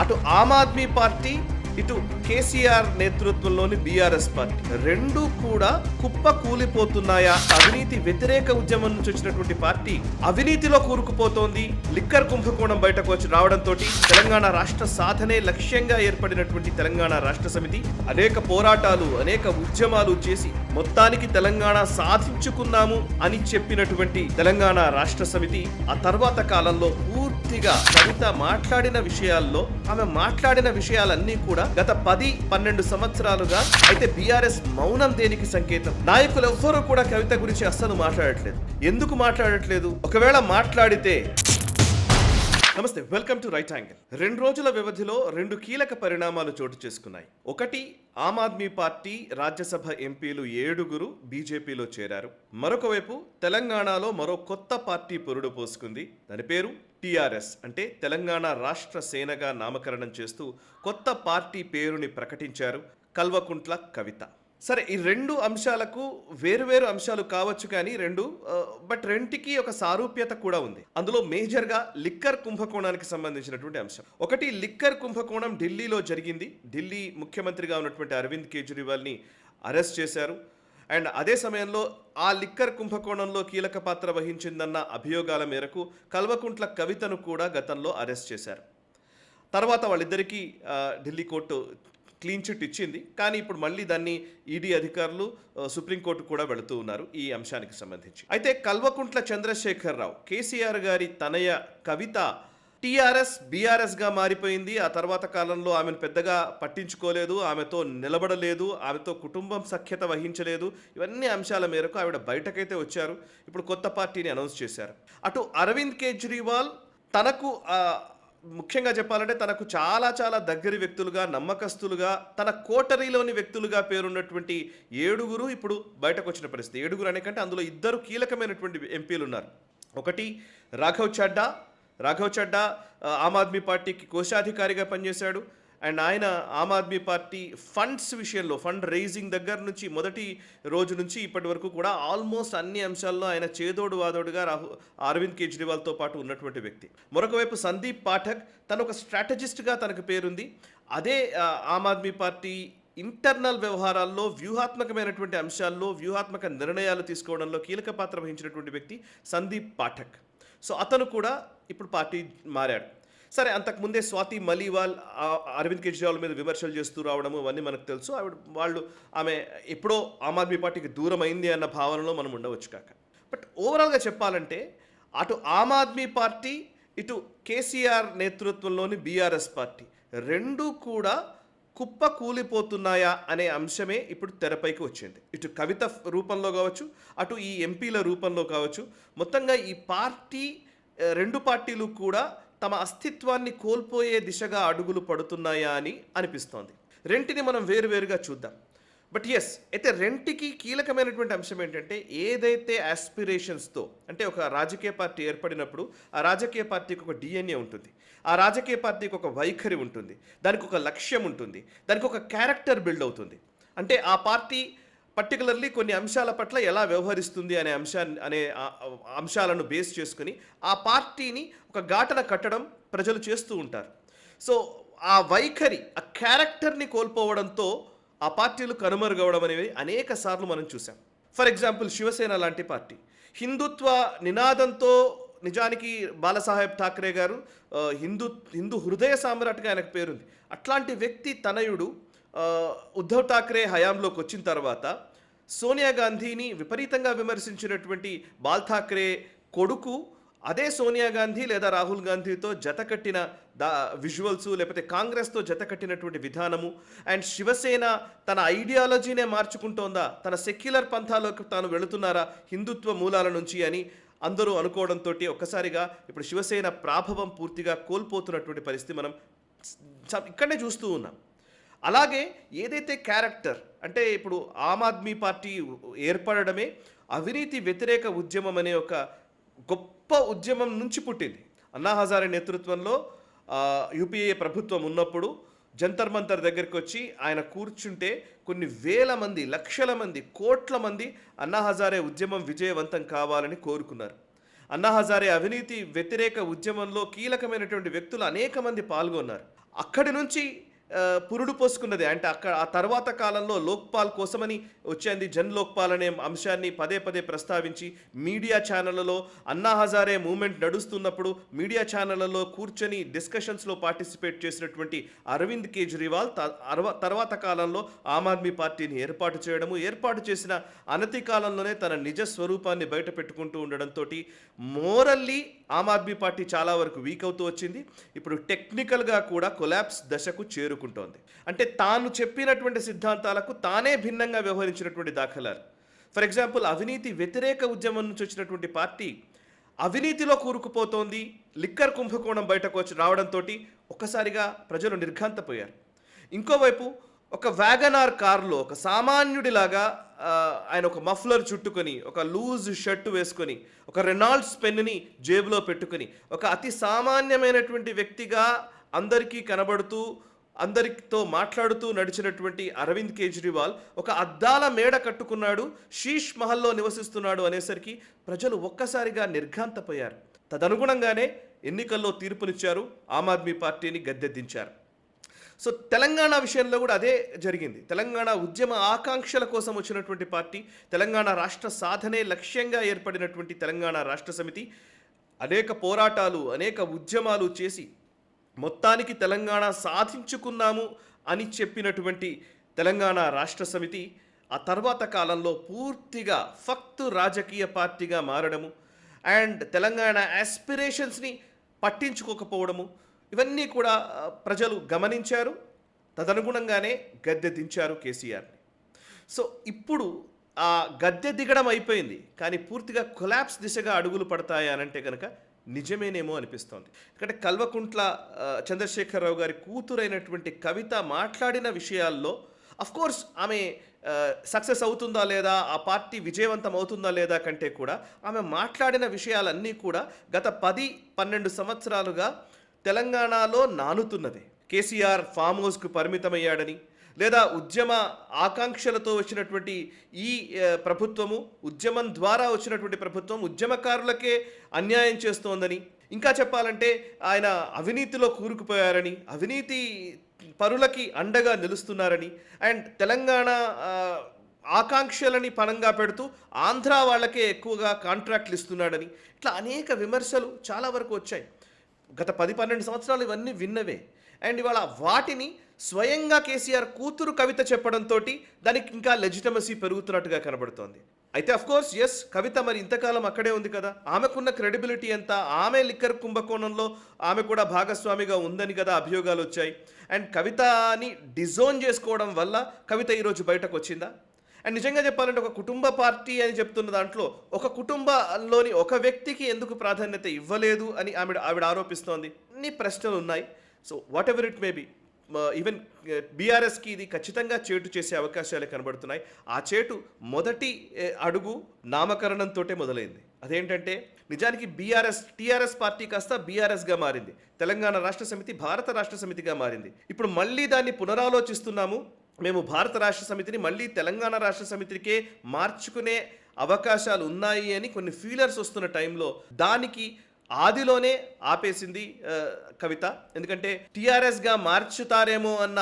అటు ఆమ్ ఆద్మీ పార్టీ, ఇటు కేసీఆర్ నేతృత్వంలోని బీఆర్ఎస్ పార్టీ రెండూ కూడా కుప్ప కూలిపోతున్నాయా? అవినీతి వ్యతిరేక ఉద్యమం నుంచి వచ్చినటువంటి పార్టీ అవినీతిలో కూరుకుపోతోంది. లిక్కర్ కుంభకోణం బయటకు వచ్చి రావడంతో తెలంగాణ రాష్ట్ర సాధనే లక్ష్యంగా ఏర్పడినటువంటి తెలంగాణ రాష్ట్ర సమితి అనేక పోరాటాలు, అనేక ఉద్యమాలు చేసి మొత్తానికి తెలంగాణ సాధించుకున్నాము అని చెప్పినటువంటి తెలంగాణ రాష్ట్ర సమితి ఆ తర్వాత కాలంలో పూర్తిగా కవిత మాట్లాడిన విషయాల్లో, ఆమె మాట్లాడిన విషయాలన్నీ కూడా గత 10-12 సంవత్సరాలుగా అయితే బీఆర్ఎస్ మౌనం దేనికి సంకేతం? నాయకులు ఎవ్వరూ కూడా కవిత గురించి అస్సలు మాట్లాడట్లేదు. ఎందుకు మాట్లాడట్లేదు? ఒకవేళ మాట్లాడితే నమస్తే, వెల్కమ్ టు రైట్ యాంగిల్. 2 రోజుల వ్యవధిలో 2 కీలక పరిణామాలు చోటు చేసుకున్నాయి. ఒకటి, ఆమ్ ఆద్మీ పార్టీ రాజ్యసభ ఎంపీలు 7 బీజేపీలో చేరారు. మరొక వైపు తెలంగాణలో మరో కొత్త పార్టీ పొరుడు పోసుకుంది. దాని పేరు టీఆర్ఎస్, అంటే తెలంగాణ రాష్ట్ర సేనగా నామకరణం చేస్తూ కొత్త పార్టీ పేరుని ప్రకటించారు కల్వకుంట్ల కవిత. సరే, ఈ 2 అంశాలకు వేరువేరు అంశాలు కావచ్చు కానీ బట్ రెంటికి ఒక సారూప్యత కూడా ఉంది. అందులో మేజర్గా లిక్కర్ కుంభకోణానికి సంబంధించినటువంటి అంశం. ఒకటి, లిక్కర్ కుంభకోణం ఢిల్లీలో జరిగింది. ఢిల్లీ ముఖ్యమంత్రిగా ఉన్నటువంటి అరవింద్ కేజ్రీవాల్ని అరెస్ట్ చేశారు. అండ్ అదే సమయంలో ఆ లిక్కర్ కుంభకోణంలో కీలక పాత్ర వహించిందన్న అభియోగాల మేరకు కల్వకుంట్ల కవితను కూడా గతంలో అరెస్ట్ చేశారు. తర్వాత వాళ్ళిద్దరికీ ఢిల్లీ కోర్టు క్లీన్ చిట్ ఇచ్చింది. కానీ ఇప్పుడు మళ్ళీ దాన్ని ఈడీ అధికారులు సుప్రీంకోర్టు కూడా వెళుతూ ఉన్నారు ఈ అంశానికి సంబంధించి. అయితే కల్వకుంట్ల చంద్రశేఖరరావు, కేసీఆర్ గారి తనయ కవిత టీఆర్ఎస్ బీఆర్ఎస్గా మారిపోయింది. ఆ తర్వాత కాలంలో ఆమెను పెద్దగా పట్టించుకోలేదు, ఆమెతో నిలబడలేదు, ఆమెతో కుటుంబం సఖ్యత వహించలేదు. ఇవన్నీ అంశాల మేరకు ఆవిడ బయటకైతే వచ్చారు. ఇప్పుడు కొత్త పార్టీని అనౌన్స్ చేశారు. అటు అరవింద్ కేజ్రీవాల్ తనకు ముఖ్యంగా చెప్పాలంటే తనకు చాలా చాలా దగ్గరి వ్యక్తులుగా, నమ్మకస్తులుగా, తన కోటరీలోని వ్యక్తులుగా పేరున్నటువంటి 7 ఇప్పుడు బయటకు వచ్చిన పరిస్థితి. 7 అనే కంటే అందులో 2 కీలకమైనటువంటి ఎంపీలు ఉన్నారు. ఒకటి రాఘవ్ చడ్డా ఆమ్ ఆద్మీ పార్టీకి కోశాధికారిగా పనిచేశాడు. అండ్ ఆయన ఆమ్ ఆద్మీ పార్టీ ఫండ్స్ విషయంలో, ఫండ్ రైజింగ్ దగ్గర నుంచి మొదటి రోజు నుంచి ఇప్పటి వరకు కూడా ఆల్మోస్ట్ అన్ని అంశాల్లో ఆయన చేదోడు వాదోడుగా అరవింద్ కేజ్రీవాల్తో పాటు ఉన్నటువంటి వ్యక్తి. మరొక వైపు సందీప్ పాఠక్, తను ఒక స్ట్రాటజిస్ట్గా తనకు పేరుంది. అదే ఆమ్ ఆద్మీ పార్టీ ఇంటర్నల్ వ్యవహారాల్లో, వ్యూహాత్మకమైనటువంటి అంశాల్లో, వ్యూహాత్మక నిర్ణయాలు తీసుకోవడంలో కీలక పాత్ర వహించినటువంటి వ్యక్తి సందీప్ పాఠక్. సో అతను కూడా ఇప్పుడు పార్టీ మారాడు. సరే, అంతకుముందే స్వాతి మలీవాల్ అరవింద్ కేజ్రీవాల్ మీద విమర్శలు చేస్తూ రావడము అవన్నీ మనకు తెలుసు. ఆమె ఎప్పుడో ఆమ్ ఆద్మీ పార్టీకి దూరం అయింది అన్న భావనలో మనం ఉండవచ్చు కాక. బట్ ఓవరాల్గా చెప్పాలంటే అటు ఆమ్ ఆద్మీ పార్టీ, ఇటు కేసీఆర్ నేతృత్వంలోని బీఆర్ఎస్ పార్టీ రెండూ కూడా కుప్ప కూలిపోతున్నాయా అనే అంశమే ఇప్పుడు తెరపైకి వచ్చింది. ఇటు కవిత రూపంలో కావచ్చు, అటు ఈ ఎంపీల రూపంలో కావచ్చు. మొత్తంగా ఈ పార్టీ 2 పార్టీలు కూడా తమ అస్తిత్వాన్ని కోల్పోయే దిశగా అడుగులు పడుతున్నాయా అని అనిపిస్తోంది. రెంటిని మనం వేరువేరుగా చూద్దాం. బట్ ఎస్, అయితే రెంటికి కీలకమైనటువంటి అంశం ఏంటంటే, ఏదైతే ఆస్పిరేషన్స్తో, అంటే ఒక రాజకీయ పార్టీ ఏర్పడినప్పుడు ఆ రాజకీయ పార్టీకి ఒక డిఎన్ఏ ఉంటుంది, ఆ రాజకీయ పార్టీకి ఒక వైఖరి ఉంటుంది, దానికి ఒక లక్ష్యం ఉంటుంది, దానికి ఒక క్యారెక్టర్ బిల్డ్ అవుతుంది. అంటే ఆ పార్టీ పర్టికులర్లీ కొన్ని అంశాల పట్ల ఎలా వ్యవహరిస్తుంది అనే అంశాలను బేస్ చేసుకుని ఆ పార్టీని ఒక ఘాటన కట్టడం ప్రజలు చేస్తూ ఉంటారు. సో ఆ వైఖరి, ఆ క్యారెక్టర్ని కోల్పోవడంతో ఆ పార్టీలు కనుమరుగవడం అనేవి అనేక సార్లు మనం చూసాం. ఫర్ ఎగ్జాంపుల్ శివసేన లాంటి పార్టీ హిందుత్వ నినాదంతో, నిజానికి బాలసాహెబ్ ఠాక్రే గారు హిందూ హృదయ సామ్రాట్గా ఆయనకు పేరుంది. అట్లాంటి వ్యక్తి తనయుడు ఉద్ధవ్ ఠాక్రే హయాంలోకి వచ్చిన తర్వాత సోనియా గాంధీని విపరీతంగా విమర్శించినటువంటి బాల్ ఠాక్రే కొడుకు అదే సోనియా గాంధీ లేదా రాహుల్ గాంధీతో జతకట్టిన విజువల్స్, లేకపోతే కాంగ్రెస్తో జతకట్టినటువంటి విధానము, అండ్ శివసేన తన ఐడియాలజీనే మార్చుకుంటోందా, తన సెక్యులర్ పంథాలోకి తాను వెళుతున్నారా హిందుత్వ మూలాల నుంచి అని అందరూ అనుకోవడంతో ఒక్కసారిగా ఇప్పుడు శివసేన ప్రాభవం పూర్తిగా కోల్పోతున్నటువంటి పరిస్థితి మనం ఇక్కడనే చూస్తూ ఉన్నాం. అలాగే ఏదైతే క్యారెక్టర్, అంటే ఇప్పుడు ఆమ్ ఆద్మీ పార్టీ ఏర్పడడమే అవినీతి వ్యతిరేక ఉద్యమం అనే ఒక గొప్ప ఉద్యమం నుంచి పుట్టింది. అన్నా హజారే నేతృత్వంలో యూపీఏ ప్రభుత్వం ఉన్నప్పుడు జంతర్ మంతర్ దగ్గరికి వచ్చి ఆయన కూర్చుంటే కొన్ని వేల మంది, లక్షల మంది, కోట్ల మంది అన్నా హజారే ఉద్యమం విజయవంతం కావాలని కోరుకున్నారు. అన్నా హజారే అవినీతి వ్యతిరేక ఉద్యమంలో కీలకమైనటువంటి వ్యక్తులు అనేక మంది పాల్గొన్నారు. అక్కడి నుంచి పురుడు పోసుకున్నది. అంటే అక్కడ ఆ తర్వాత కాలంలో లోక్పాల్ కోసమని వచ్చింది. జన్ లోక్పాల్ అనే అంశాన్ని పదే పదే ప్రస్తావించి మీడియా ఛానళ్లలో అన్నా హజారే మూవ్మెంట్ నడుస్తున్నప్పుడు మీడియా ఛానళ్లలో కూర్చొని డిస్కషన్స్లో పార్టిసిపేట్ చేసినటువంటి అరవింద్ కేజ్రీవాల్ తర్వాత కాలంలో ఆమ్ ఆద్మీ పార్టీని ఏర్పాటు చేసిన అనతి కాలంలోనే తన నిజ స్వరూపాన్ని బయట పెట్టుకుంటూ ఉండడంతో మోరల్లీ ఆమ్ ఆద్మీ పార్టీ చాలా వరకు వీక్ అవుతూ వచ్చింది. ఇప్పుడు టెక్నికల్గా కూడా కొలాప్స్ దశకు చేరుకుంటోంది. అంటే తాను చెప్పినటువంటి సిద్ధాంతాలకు తానే భిన్నంగా వ్యవహరించినటువంటి దాఖలాలు. ఫర్ ఎగ్జాంపుల్, అవినీతి వ్యతిరేక ఉద్యమం నుంచి వచ్చినటువంటి పార్టీ అవినీతిలో కూరుకుపోతోంది. లిక్కర్ కుంభకోణం బయటకు రావడంతో ఒక్కసారిగా ప్రజలు నిర్ఘాంతపోయారు. ఇంకోవైపు ఒక వ్యాగనార్ కారులో ఒక సామాన్యుడిలాగా ఆయన ఒక మఫ్లర్ చుట్టుకొని, ఒక లూజ్ షర్టు వేసుకొని, ఒక రెనాల్డ్స్ పెన్నుని జేబులో పెట్టుకొని, ఒక అతి సామాన్యమైనటువంటి వ్యక్తిగా అందరికీ కనబడుతూ అందరితో మాట్లాడుతూ నడిచినటువంటి అరవింద్ కేజ్రీవాల్ ఒక అద్దాల మేడ కట్టుకున్నాడు, షీష్ మహల్లో నివసిస్తున్నాడు అనేసరికి ప్రజలు ఒక్కసారిగా నిర్ఘాంతపోయారు. తదనుగుణంగానే ఎన్నికల్లో తీర్పునిచ్చారు, ఆమ్ ఆద్మీ పార్టీని గద్దెదించారు. సో తెలంగాణ విషయంలో కూడా అదే జరిగింది. తెలంగాణ ఉద్యమ ఆకాంక్షల కోసం వచ్చినటువంటి పార్టీ, తెలంగాణ రాష్ట్ర సాధనే లక్ష్యంగా ఏర్పడినటువంటి తెలంగాణ రాష్ట్ర సమితి అనేక పోరాటాలు, అనేక ఉద్యమాలు చేసి మొత్తానికి తెలంగాణ సాధించుకున్నాము అని చెప్పినటువంటి తెలంగాణ రాష్ట్ర సమితి ఆ తర్వాత కాలంలో పూర్తిగా ఫక్తు రాజకీయ పార్టీగా మారడము అండ్ తెలంగాణ ఆస్పిరేషన్స్ని పట్టించుకోకపోవడము, ఇవన్నీ కూడా ప్రజలు గమనించారు. తదనుగుణంగానే గద్దె దించారు కేసీఆర్ని. సో ఇప్పుడు ఆ గద్దె దిగడం అయిపోయింది, కానీ పూర్తిగా కొలాప్స్ దిశగా అడుగులు పడతాయా అనంటే కనుక నిజమేనేమో అనిపిస్తోంది. ఎందుకంటే కల్వకుంట్ల చంద్రశేఖరరావు గారి కూతురైనటువంటి కవిత మాట్లాడిన విషయాల్లో అఫ్కోర్స్ ఆమె సక్సెస్ అవుతుందా లేదా, ఆ పార్టీ విజయవంతం అవుతుందా లేదా కంటే కూడా ఆమె మాట్లాడిన విషయాలన్నీ కూడా గత 10-12 సంవత్సరాలుగా తెలంగాణలో నానుతున్నదే. కేసీఆర్ ఫామ్ హౌస్కు పరిమితమయ్యాడని, లేదా ఉద్యమ ఆకాంక్షలతో వచ్చినటువంటి ఈ ప్రభుత్వము, ఉద్యమం ద్వారా వచ్చినటువంటి ప్రభుత్వం ఉద్యమకారులకే అన్యాయం చేస్తోందని, ఇంకా చెప్పాలంటే ఆయన అవినీతిలో కూరుకుపోయారని, అవినీతి పరులకి అండగా నిలుస్తున్నారని, అండ్ తెలంగాణ ఆకాంక్షలని పణంగా పెడుతూ ఆంధ్ర వాళ్ళకే ఎక్కువగా కాంట్రాక్ట్లు ఇస్తున్నాడని, ఇట్లా అనేక విమర్శలు చాలా వరకు వచ్చాయి. గత 10-12 సంవత్సరాలు ఇవన్నీ విన్నవే. అండ్ ఇవాళ వాటిని స్వయంగా కేసీఆర్ కూతురు కవిత చెప్పడంతో దానికి ఇంకా లెజిటమసీ పెరుగుతున్నట్టుగా కనబడుతోంది. అయితే అఫ్కోర్స్ ఎస్, కవిత మరి ఇంతకాలం అక్కడే ఉంది కదా, ఆమెకున్న క్రెడిబిలిటీ ఎంత, ఆమె లిక్కర్ కుంభకోణంలో ఆమె కూడా భాగస్వామిగా ఉందని కదా అభియోగాలు వచ్చాయి. అండ్ కవితని డిజోన్ చేసుకోవడం వల్ల కవిత ఈరోజు బయటకు వచ్చిందా? అండ్ నిజంగా చెప్పాలంటే ఒక కుటుంబ పార్టీ అని చెప్తున్న దాంట్లో ఒక కుటుంబంలోని ఒక వ్యక్తికి ఎందుకు ప్రాధాన్యత ఇవ్వలేదు అని ఆవిడ ఆరోపిస్తోంది. అన్ని ప్రశ్నలు ఉన్నాయి. So what ever it may be, even బీఆర్ఎస్కి ఇది ఖచ్చితంగా చేటు చేసే అవకాశాలే కనబడుతున్నాయి. ఆ చేటు మొదటి అడుగు నామకరణంతో మొదలైంది. అదేంటంటే నిజానికి టీఆర్ఎస్ పార్టీ కాస్త బీఆర్ఎస్గా మారింది, తెలంగాణ రాష్ట్ర సమితి భారత రాష్ట్ర సమితిగా మారింది. ఇప్పుడు మళ్ళీ దాన్ని పునరాలోచిస్తున్నాము, మేము భారత రాష్ట్ర సమితిని మళ్ళీ తెలంగాణ రాష్ట్ర సమితికే మార్చుకునే అవకాశాలు ఉన్నాయి అని కొన్ని ఫీలర్స్ వస్తున్న టైంలో దానికి ఆదిలోనే ఆపేసింది కవిత. ఎందుకంటే టీఆర్ఎస్గా మార్చుతారేమో అన్న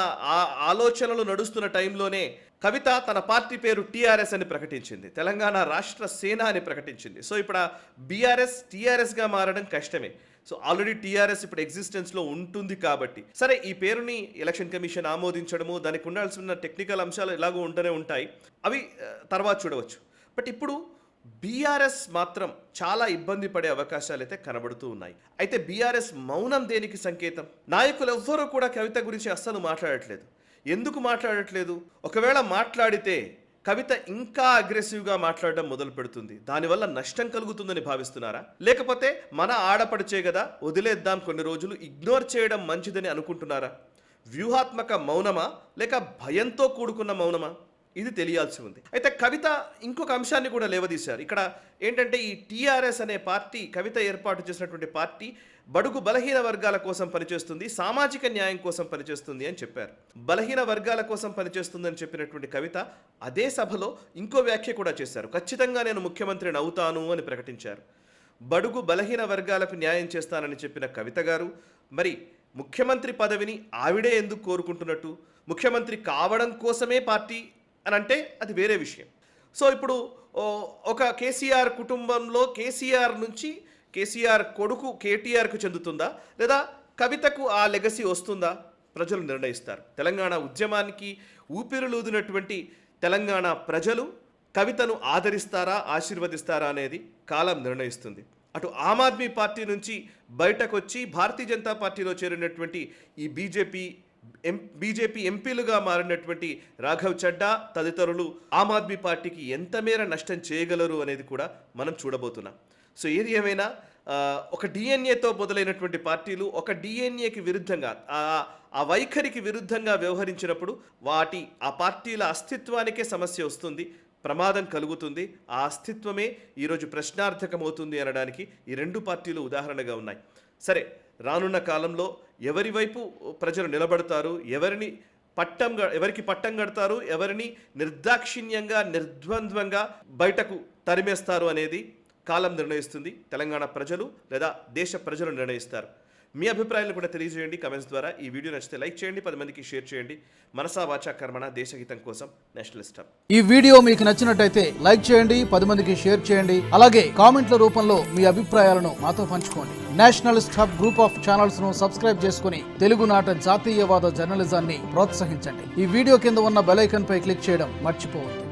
ఆలోచనలు నడుస్తున్న టైంలోనే కవిత తన పార్టీ పేరు టీఆర్ఎస్ అని ప్రకటించింది, తెలంగాణ రాష్ట్ర సేన అని ప్రకటించింది. సో ఇప్పుడు బీఆర్ఎస్ టీఆర్ఎస్గా మారడం కష్టమే. సో ఆల్రెడీ టీఆర్ఎస్ ఇప్పుడు ఎగ్జిస్టెన్స్లో ఉంటుంది కాబట్టి సరే, ఈ పేరుని ఎలక్షన్ కమిషన్ ఆమోదించడము, దానికి ఉండాల్సిన టెక్నికల్ అంశాలు ఎలాగో ఉంటూనే ఉంటాయి, అవి తర్వాత చూడవచ్చు. బట్ ఇప్పుడు బీఆర్ఎస్ మాత్రం చాలా ఇబ్బంది పడే అవకాశాలు అయితే కనబడుతూ ఉన్నాయి. అయితే బీఆర్ఎస్ మౌనం దేనికి సంకేతం? నాయకులు ఎవ్వరూ కూడా కవిత గురించి అస్సలు మాట్లాడట్లేదు. ఎందుకు మాట్లాడట్లేదు? ఒకవేళ మాట్లాడితే కవిత ఇంకా అగ్రెసివ్గా మాట్లాడడం మొదలు పెడుతుంది, దానివల్ల నష్టం కలుగుతుందని భావిస్తున్నారా? లేకపోతే మన ఆడపడిచే కదా, వదిలేద్దాం కొన్ని రోజులు, ఇగ్నోర్ చేయడం మంచిదని అనుకుంటున్నారా? వ్యూహాత్మక మౌనమా లేక భయంతో కూడుకున్న మౌనమా? ఇది తెలియాల్సి ఉంది. అయితే కవిత ఇంకొక అంశాన్ని కూడా లేవదీశారు. ఇక్కడ ఏంటంటే ఈ టీఆర్ఎస్ అనే పార్టీ, కవిత ఏర్పాటు చేసినటువంటి పార్టీ బడుగు బలహీన వర్గాల కోసం పనిచేస్తుంది, సామాజిక న్యాయం కోసం పనిచేస్తుంది అని చెప్పారు. బలహీన వర్గాల కోసం పనిచేస్తుందని చెప్పినటువంటి కవిత అదే సభలో ఇంకో వ్యాఖ్య కూడా చేశారు. ఖచ్చితంగా నేను ముఖ్యమంత్రిని అవుతాను అని ప్రకటించారు. బడుగు బలహీన వర్గాలకు న్యాయం చేస్తానని చెప్పిన కవిత గారు మరి ముఖ్యమంత్రి పదవిని ఆవిడే ఎందుకు కోరుకుంటున్నట్టు, ముఖ్యమంత్రి కావడం కోసమే పార్టీ అని అంటే అది వేరే విషయం. సో ఇప్పుడు ఒక కేసీఆర్ కుటుంబంలో కేసీఆర్ నుంచి కేసీఆర్ కొడుకు కేటీఆర్కు చెందుతుందా, లేదా కవితకు ఆ లెగసీ వస్తుందా, ప్రజలు నిర్ణయిస్తారు. తెలంగాణ ఉద్యమానికి ఊపిరులూదినటువంటి తెలంగాణ ప్రజలు కవితను ఆదరిస్తారా, ఆశీర్వదిస్తారా అనేది కాలం నిర్ణయిస్తుంది. అటు ఆమ్ ఆద్మీ పార్టీ నుంచి బయటకు వచ్చి భారతీయ జనతా పార్టీలో చేరినటువంటి ఈ బీజేపీ ఎంపీలుగా మారినటువంటి రాఘవ్ చడ్డా తదితరులు ఆమ్ ఆద్మీ పార్టీకి ఎంత మేర నష్టం చేయగలరు అనేది కూడా మనం చూడబోతున్నాం. సో ఏది ఏమైనా ఒక డిఎన్ఏతో మొదలైనటువంటి పార్టీలు ఒక డిఎన్ఏకి విరుద్ధంగా ఆ వైఖరికి విరుద్ధంగా వ్యవహరించినప్పుడు ఆ పార్టీల అస్తిత్వానికే సమస్య వస్తుంది, ప్రమాదం కలుగుతుంది. ఆ అస్తిత్వమే ఈరోజు ప్రశ్నార్థకమవుతుంది అనడానికి ఈ రెండు పార్టీలు ఉదాహరణగా ఉన్నాయి. సరే, రానున్న కాలంలో ఎవరి వైపు ప్రజలు నిలబడతారు, ఎవరికి పట్టం కడతారు, ఎవరిని నిర్దాక్షిణ్యంగా నిర్ద్వంద్వంగా బయటకు తరిమేస్తారు అనేది కాలం నిర్ణయిస్తుంది. తెలంగాణ ప్రజలు లేదా దేశ ప్రజలు నిర్ణయిస్తారు. మీ అభిప్రాయాలు కూడా తెలియజేయండి కమెంట్స్ ద్వారా. ఈ వీడియో నచ్చితే లైక్ చేయండి, 10 మందికి షేర్ చేయండి. మనసా వాచా కర్మణ, దేశహితం కోసం నేషనలిస్ట్ హబ్. ఈ వీడియో మీకు నచ్చినట్టయితే లైక్ చేయండి, 10 మందికి షేర్ చేయండి. అలాగే కామెంట్ల రూపంలో మీ అభిప్రాయాలను మాతో పంచుకోండి. Nationalist hub group of channels ను సబ్స్క్రైబ్ చేసుకుని తెలుగునాట జాతీయవాద జర్నలిజాన్ని ప్రోత్సహించండి. ఈ వీడియో కింద ఉన్న బెల్ ఐకాన్ పై క్లిక్ చేయడం మర్చిపోవద్దు.